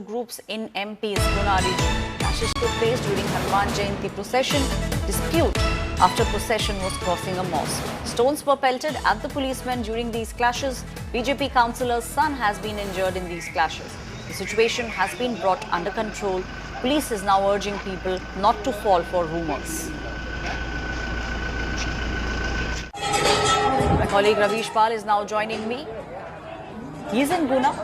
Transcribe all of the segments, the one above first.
two groups in MP's Guna region. Clashes took place during Hanuman Jayanti procession dispute after procession was crossing a mosque. Stones were pelted at the policemen during these clashes. BJP councillor's son has been injured in these clashes. The situation has been brought under control. Police is now urging people not to fall for rumours. My colleague Ravish Pal is now joining me. He's in Guna.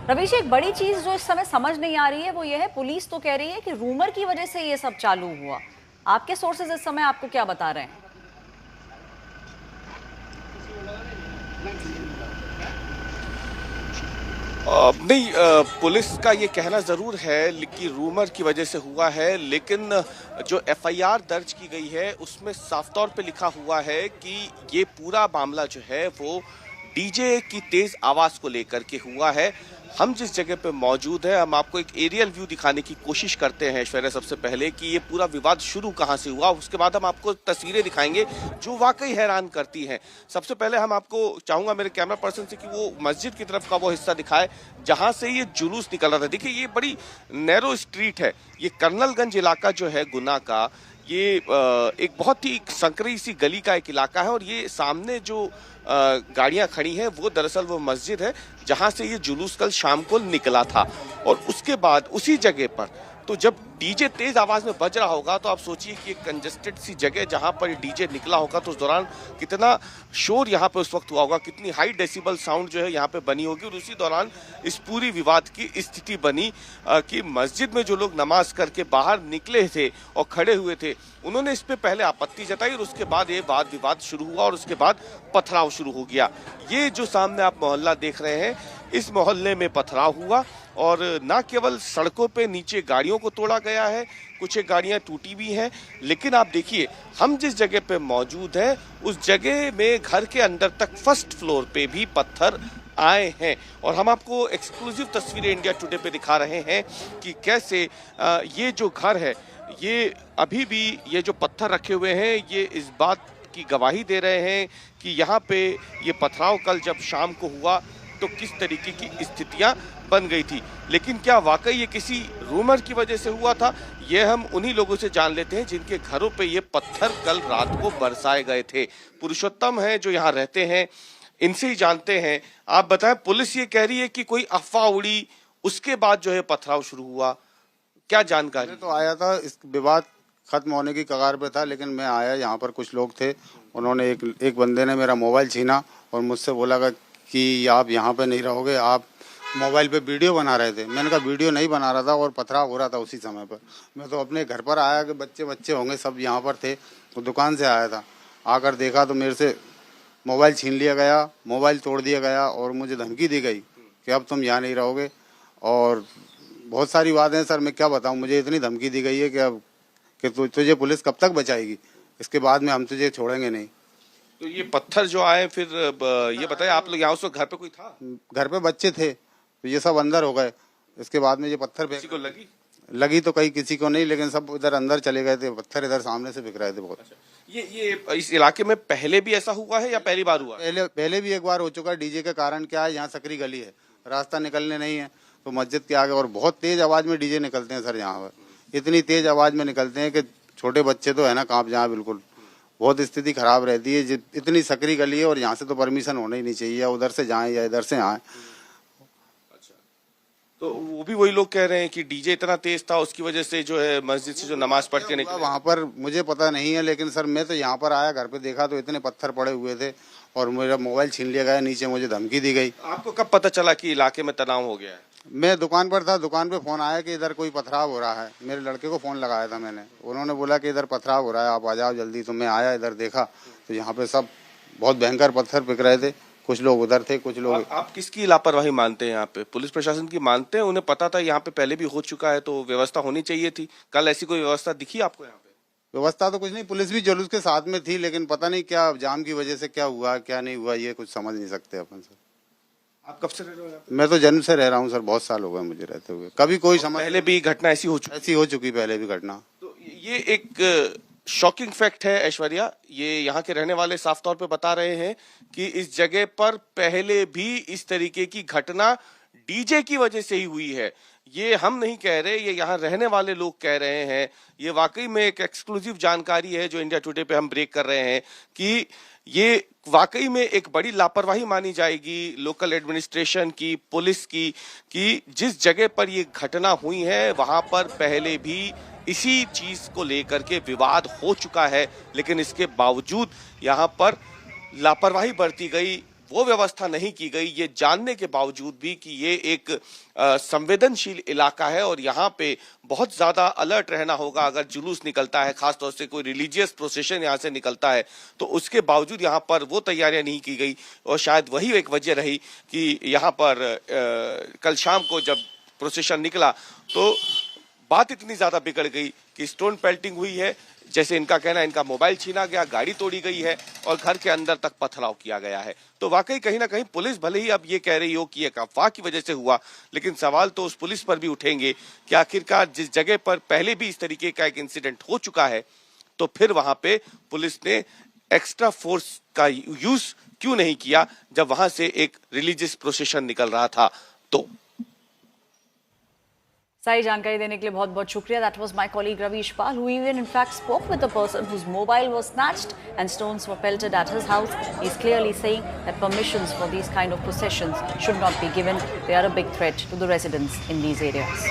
Ravish, एक बड़ी चीज जो इस समय समझ नहीं आ रही है वो ये है, पुलिस तो कह रही है कि रूमर की वजह से ये सब चालू हुआ। आपके सोर्सेज इस समय आपको क्या बता रहे हैं? नहीं, पुलिस का ये कहना जरूर है कि रूमर की वजह से हुआ है, लेकिन जो एफआईआर दर्ज की गई है उसमें साफ तौर पे लिखा हुआ है कि ये पूरा मामला जो है वो डीजे की तेज आवाज को लेकर के हुआ है। हम जिस जगह पे मौजूद है, हम आपको एक एरियल व्यू दिखाने की कोशिश करते हैं ऐश्वर्या, सबसे पहले कि ये पूरा विवाद शुरू कहां से हुआ, उसके बाद हम आपको तस्वीरें दिखाएंगे जो वाकई हैरान करती हैं। सबसे पहले हम आपको चाहूंगा मेरे कैमरा पर्सन से कि वो मस्जिद की तरफ का वो हिस्सा दिखाए जहां से ये जुलूस निकल रहा था। देखिए, ये बड़ी नैरो स्ट्रीट है, ये कर्नलगंज इलाका जो है गुना का, ये एक बहुत ही संकरी सी गली का एक इलाका है और ये सामने जो गाड़ियां खड़ी हैं वो दरअसल वो मस्जिद है जहां से ये जुलूस कल शाम को निकला था। और उसके बाद उसी जगह पर तो जब डीजे तेज आवाज में बज रहा होगा तो आप सोचिए कि एक कंजेस्टेड सी जगह जहां पर डीजे निकला होगा तो उस दौरान कितना शोर यहाँ पे उस वक्त हुआ होगा, कितनी हाई डेसिबल साउंड जो है यहाँ पे बनी होगी। और उसी दौरान इस पूरी विवाद की स्थिति बनी कि मस्जिद में जो लोग नमाज करके बाहर निकले थे और खड़े हुए थे, उन्होंने इस पे पहले आपत्ति जताई और उसके बाद ये वाद विवाद शुरू हुआ और उसके बाद पथराव शुरू हो गया। ये जो सामने आप मोहल्ला देख रहे हैं, इस मोहल्ले में पथराव हुआ और न केवल सड़कों पे नीचे गाड़ियों को तोड़ा गया है, कुछ एक गाड़ियां टूटी भी हैं, लेकिन आप देखिए हम जिस जगह पे मौजूद हैं उस जगह में घर के अंदर तक फर्स्ट फ्लोर पे भी पत्थर आए हैं। और हम आपको एक्सक्लूसिव तस्वीरें इंडिया टुडे पे दिखा रहे हैं कि कैसे ये जो घर है, ये अभी भी ये जो पत्थर रखे हुए हैं ये इस बात की गवाही दे रहे हैं कि यहाँ पे ये पथराव कल जब शाम को हुआ तो किस तरीके की स्थितियां बन गई थी। लेकिन क्या वाकई ये किसी रूमर की वजह से हुआ था, ये हम उन्हीं लोगों से जान लेते हैं जिनके घरों पे ये पत्थर कल रात को बरसाए गए थे। पुरुषोत्तम है जो यहाँ रहते हैं, इनसे ही जानते हैं। आप बताएं, पुलिस ये कह रही है कि कोई अफवाह उड़ी, उसके बाद जो है पथराव शुरू हुआ, क्या जानकारी? तो आया था, इस विवाद खत्म होने की कगार पे था, लेकिन मैं आया, यहाँ पर कुछ लोग थे, उन्होंने एक बंदे ने मेरा मोबाइल छीना और मुझसे बोला कि आप यहाँ पे नहीं रहोगे, आप मोबाइल पे वीडियो बना रहे थे। मैंने कहा वीडियो नहीं बना रहा था और पथराव हो रहा था उसी समय पर। मैं तो अपने घर पर आया कि बच्चे होंगे सब यहाँ पर थे, तो दुकान से आया था, आकर देखा तो मेरे से मोबाइल छीन लिया गया, मोबाइल तोड़ दिया गया और मुझे धमकी दी गई कि अब तुम यहाँ नहीं रहोगे। और बहुत सारी बातें हैं सर, मैं क्या बताऊँ, मुझे इतनी धमकी दी गई है कि अब कि तुझे पुलिस कब तक बचाएगी, इसके बाद में हम तुझे छोड़ेंगे नहीं। तो ये पत्थर जो आए, फिर ये बताइए, आप लोग यहाँ उस वक्त घर पे कोई था? घर पे बच्चे थे, तो ये सब अंदर हो गए। इसके बाद में ये पत्थर किसी को लगी तो कहीं किसी को नहीं, लेकिन सब इधर अंदर चले गए थे, पत्थर इधर सामने से बिक रहे थे बहुत। अच्छा, ये इस इलाके में पहले भी ऐसा हुआ है या पहली बार हुआ? पहले भी एक बार हो चुका है। डीजे के कारण क्या है, यहाँ सकरी गली है, रास्ता निकलने नहीं है, तो मस्जिद के आगे और बहुत तेज आवाज में डीजे निकलते हैं सर। यहाँ पर इतनी तेज आवाज में निकलते हैं कि छोटे बच्चे तो है ना कांप जाए, बिल्कुल बहुत स्थिति खराब रहती है। इतनी सकरी गली है और यहाँ से तो परमिशन होना ही नहीं चाहिए, या उधर से जाएं या इधर से आए। अच्छा, तो वो भी वही लोग कह रहे हैं कि डीजे इतना तेज था उसकी वजह से जो है मस्जिद से जो नमाज पढ़ के निकले। वहाँ पर मुझे पता नहीं है, लेकिन सर मैं तो यहाँ पर आया, घर पे देखा तो इतने पत्थर पड़े हुए थे और मेरा मोबाइल छीन लिया गया, नीचे मुझे धमकी दी गई। आपको कब पता चला कि इलाके में तनाव हो गया है? मैं दुकान पर था, दुकान पे फोन आया कि इधर कोई पथराव हो रहा है। मेरे लड़के को फोन लगाया था मैंने, उन्होंने बोला कि इधर पथराव हो रहा है, आप आ जाओ जल्दी। तो मैं आया, इधर देखा तो यहाँ पे सब बहुत भयंकर पत्थर बिक रहे थे, कुछ लोग उधर थे, कुछ लोग। आप किसकी लापरवाही मानते हैं? यहाँ पे पुलिस प्रशासन की मानते हैं? उन्हें पता था यहाँ पे पहले भी हो चुका है तो व्यवस्था होनी चाहिए थी, कल ऐसी कोई व्यवस्था दिखी आपको यहाँ पे? व्यवस्था तो कुछ नहीं, पुलिस भी जुलूस के साथ में थी, लेकिन पता नहीं क्या जाम की वजह से क्या हुआ क्या नहीं हुआ, ये कुछ समझ नहीं सकते अपन सर। आप कब से रह रहे हो यहाँ पे? मैं तो जन्म से रह रहा हूँ सर, बहुत साल हो गए मुझे रहते हुए। कभी कोई समझ, पहले भी घटना ऐसी हो चुकी पहले भी घटना। तो ये एक शॉकिंग फैक्ट है ऐश्वर्या, ये यहाँ के रहने वाले साफ तौर पे बता रहे हैं कि इस जगह पर पहले भी इस तरीके की घटना डीजे की वजह से ही हुई है। ये हम नहीं कह रहे, ये यहाँ रहने वाले लोग कह रहे हैं। ये वाकई में एक एक्सक्लूसिव जानकारी है जो इंडिया टुडे पे हम ब्रेक कर रहे हैं कि ये वाकई में एक बड़ी लापरवाही मानी जाएगी लोकल एडमिनिस्ट्रेशन की, पुलिस की, कि जिस जगह पर ये घटना हुई है वहां पर पहले भी इसी चीज को लेकर के विवाद हो चुका है, लेकिन इसके बावजूद यहाँ पर लापरवाही बरती गई, वो व्यवस्था नहीं की गई, ये जानने के बावजूद भी कि ये एक संवेदनशील इलाका है और यहाँ पे बहुत ज्यादा अलर्ट रहना होगा। अगर जुलूस निकलता है, खासतौर से कोई रिलीजियस प्रोसेशन यहाँ से निकलता है, तो उसके बावजूद यहाँ पर वो तैयारियां नहीं की गई और शायद वही एक वजह रही कि यहाँ पर कल शाम को जब प्रोसेशन निकला तो बात इतनी ज्यादा बिगड़ गई कि स्टोन पेल्टिंग हुई है, जैसे इनका कहना है इनका मोबाइल छीना गया, गाड़ी तोड़ी गई है और घर के अंदर तक पथराव किया गया है। तो वाकई कहीं ना कहीं पुलिस भले ही अब ये कह रही हो कि एक अफवाह की वजह से हुआ, लेकिन सवाल तो उस पुलिस पर भी उठेंगे कि आखिरकार जिस जगह पर पहले भी इस तरीके का एक इंसिडेंट हो चुका है, तो फिर वहां पे पुलिस ने एक्स्ट्रा फोर्स का यूज क्यों नहीं किया जब वहां से एक रिलीजियस प्रोसेशन निकल रहा था। तो सारी जानकारी देने के लिए बहुत बहुत शुक्रिया। That was my colleague Ravish Pal, who even in fact spoke with the person whose mobile was snatched and stones were pelted at his house. He's clearly saying that permissions for these kind of processions should not be given. They are a big threat to the residents in these areas.